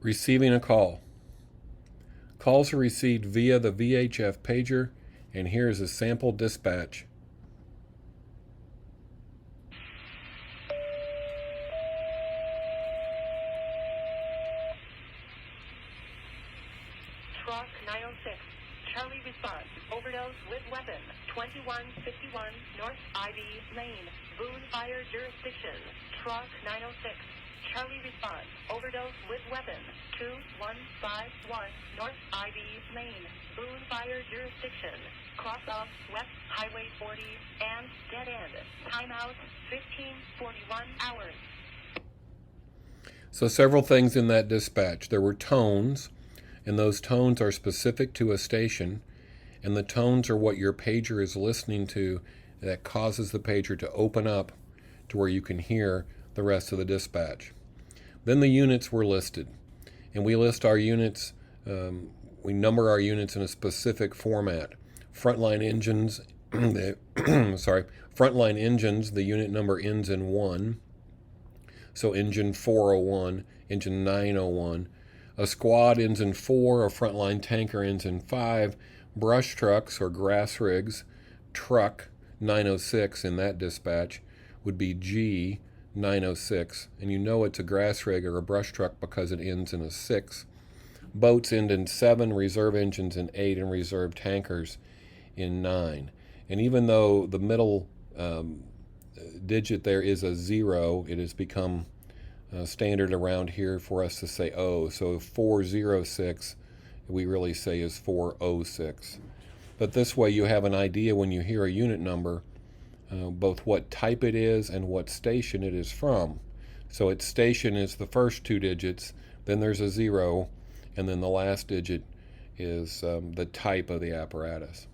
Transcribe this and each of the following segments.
Receiving a call. Calls are received via the VHF pager, and here is a sample dispatch. Truck 906, Charlie response, overdose with weapon, 2151 North Ivy Lane, Boone Fire Jurisdiction. Truck 906, Charlie response, overdose with weapon, 2151 North Ivy Lane, Boone Fire Jurisdiction. Cross off West Highway 40 and dead end. Timeout 15:41 hours. So several things in that dispatch. There were tones, and those tones are specific to a station, and the tones are what your pager is listening to that causes the pager to open up to where you can hear the rest of the dispatch. Then the units were listed, and we list our units, we number our units in a specific format. Frontline engines, frontline engines, the unit number ends in 1. So engine 401, engine 901. A squad ends in 4, a frontline tanker ends in 5. Brush trucks or grass rigs, truck 906 in that dispatch would be G 906, and you know it's a grass rig or a brush truck because it ends in a 6. Boats end in 7, reserve engines in 8, and reserve tankers in 9. And even though the middle digit there is a 0, it has become standard around here for us to say O. So 406, we really say is 406. But this way you have an idea when you hear a unit number, both what type it is and what station it is from. So its station is the first 2 digits, then there's a 0, and then the last digit is the type of the apparatus.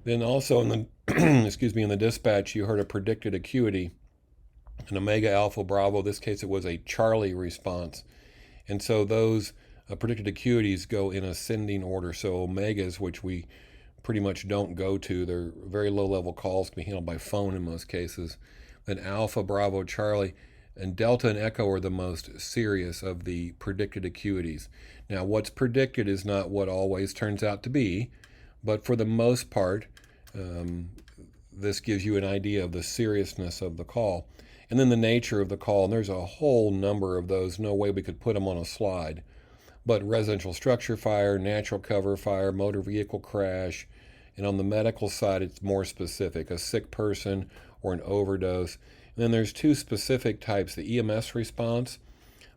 Then also in the in the dispatch, you heard a predicted acuity, an Omega Alpha Bravo. In this case, it was a Charlie response, and so those predicted acuities go in ascending order. So Omegas, which we pretty much don't go to, they're very low-level calls, can be handled by phone in most cases. Then Alpha, Bravo, Charlie, and Delta and Echo are the most serious of the predicted acuities. Now, what's predicted is not what always turns out to be, but for the most part, this gives you an idea of the seriousness of the call. And then the nature of the call, and there's a whole number of those, no way we could put them on a slide. But residential structure fire, natural cover fire, motor vehicle crash, and on the medical side, it's more specific, a sick person or an overdose. And then there's 2 specific types, the EMS response.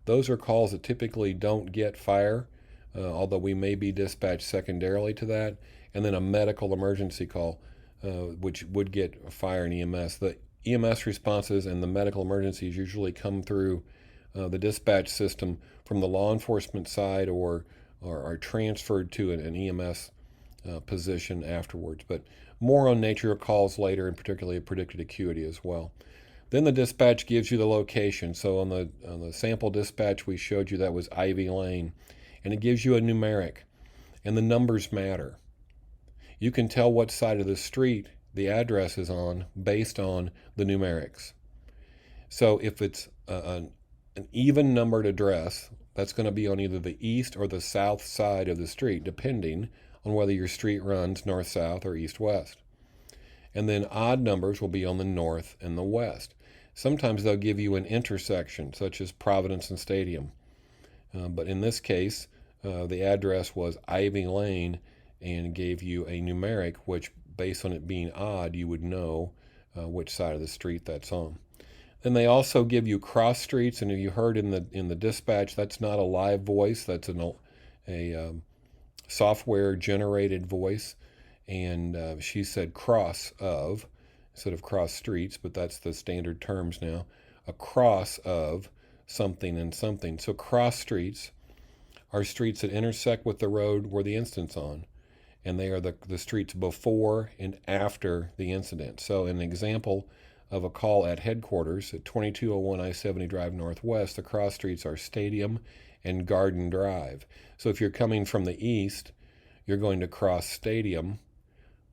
Those are calls that typically don't get fire, although we may be dispatched secondarily to that. And then a medical emergency call, which would get fire and EMS. The EMS responses and the medical emergencies usually come through the dispatch system from the law enforcement side or are transferred to an EMS position afterwards. But more on nature of calls later, and particularly a predicted acuity as well. Then the dispatch gives you the location. So on the sample dispatch we showed you, that was Ivy Lane, and it gives you a numeric, and the numbers matter. You can tell what side of the street the address is on based on the numerics. So if it's an even numbered address, that's going to be on either the east or the south side of the street, depending on whether your street runs north-south or east-west. And then odd numbers will be on the north and the west. Sometimes they'll give you an intersection, such as Providence and Stadium. But in this case, the address was Ivy Lane and gave you a numeric, which, based on it being odd, you would know which side of the street that's on. Then they also give you cross streets, and if you heard in the dispatch, that's not a live voice, that's a software generated voice, and she said cross of instead of cross streets, but that's the standard terms now. A cross of something and something. So cross streets are streets that intersect with the road where the incident's on, and they are the streets before and after the incident. So an example of a call at headquarters at 2201 I-70 Drive Northwest, the cross streets are Stadium and Garden Drive. So if you're coming from the east, you're going to cross Stadium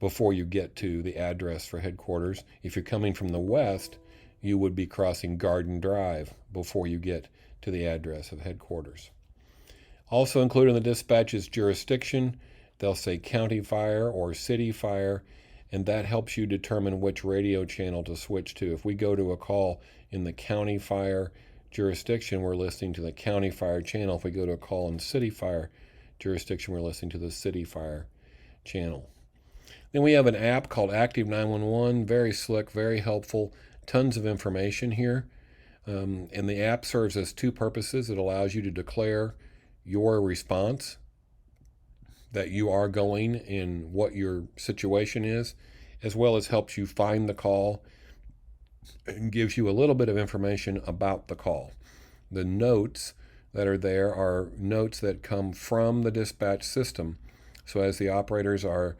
before you get to the address for headquarters. If you're coming from the west, you would be crossing Garden Drive before you get to the address of headquarters. Also included in the dispatch is jurisdiction. They'll say county fire or city fire, and that helps you determine which radio channel to switch to. If we go to a call in the county fire jurisdiction, we're listening to the county fire channel. If we go to a call in city fire jurisdiction, we're listening to the city fire channel. Then we have an app called Active 911, very slick, very helpful, tons of information here. And the app serves as two purposes. It allows you to declare your response, that you are going and what your situation is, as well as helps you find the call and gives you a little bit of information about the call. The notes that are there are notes that come from the dispatch system. So as the operators are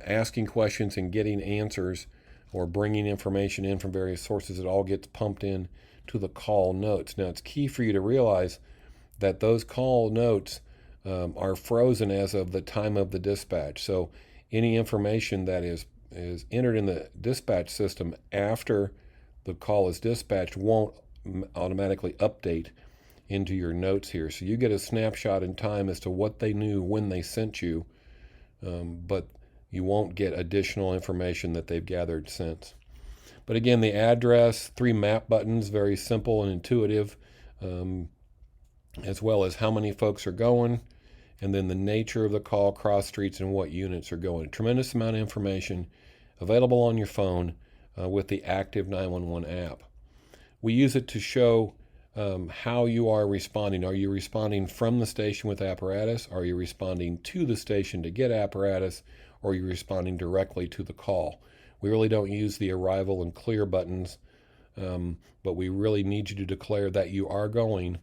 asking questions and getting answers or bringing information in from various sources, it all gets pumped in to the call notes. Now, it's key for you to realize that those call notes are frozen as of the time of the dispatch. So any information that is entered in the dispatch system after the call is dispatched won't automatically update into your notes here. So you get a snapshot in time as to what they knew when they sent you, but you won't get additional information that they've gathered since. But again, the address, 3 map buttons, very simple and intuitive, as well as how many folks are going, and then the nature of the call, cross streets, and what units are going. A tremendous amount of information available on your phone with the Active 911 app. We use it to show how you are responding. Are you responding from the station with apparatus? Are you responding to the station to get apparatus? Or are you responding directly to the call? We really don't use the arrival and clear buttons, but we really need you to declare that you are going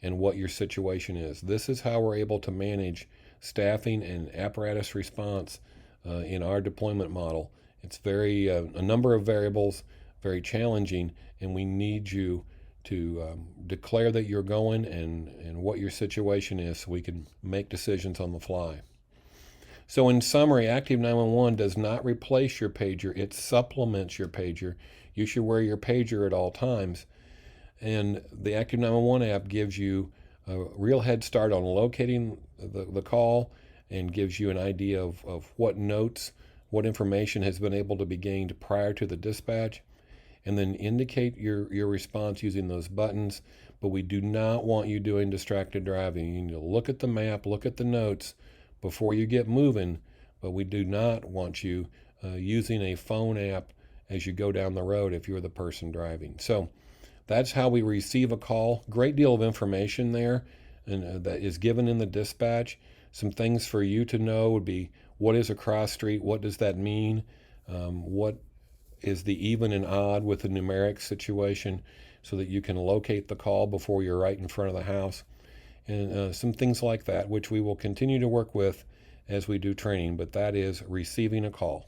and what your situation is. This is how we're able to manage staffing and apparatus response in our deployment model. It's very a number of variables, very challenging, and we need you to declare that you're going and what your situation is so we can make decisions on the fly. So in summary, Active 911 does not replace your pager. It supplements your pager. You should wear your pager at all times. And the Active 911 app gives you a real head start on locating the call and gives you an idea of what notes, what information has been able to be gained prior to the dispatch, and then indicate your response using those buttons. But we do not want you doing distracted driving. You need to look at the map, look at the notes before you get moving, but we do not want you using a phone app as you go down the road if you're the person driving. So that's how we receive a call. Great deal of information there and that is given in the dispatch. Some things for you to know would be, what is a cross street? What does that mean? What is the even and odd with the numeric situation so that you can locate the call before you're right in front of the house? And some things like that, which we will continue to work with as we do training, but that is receiving a call.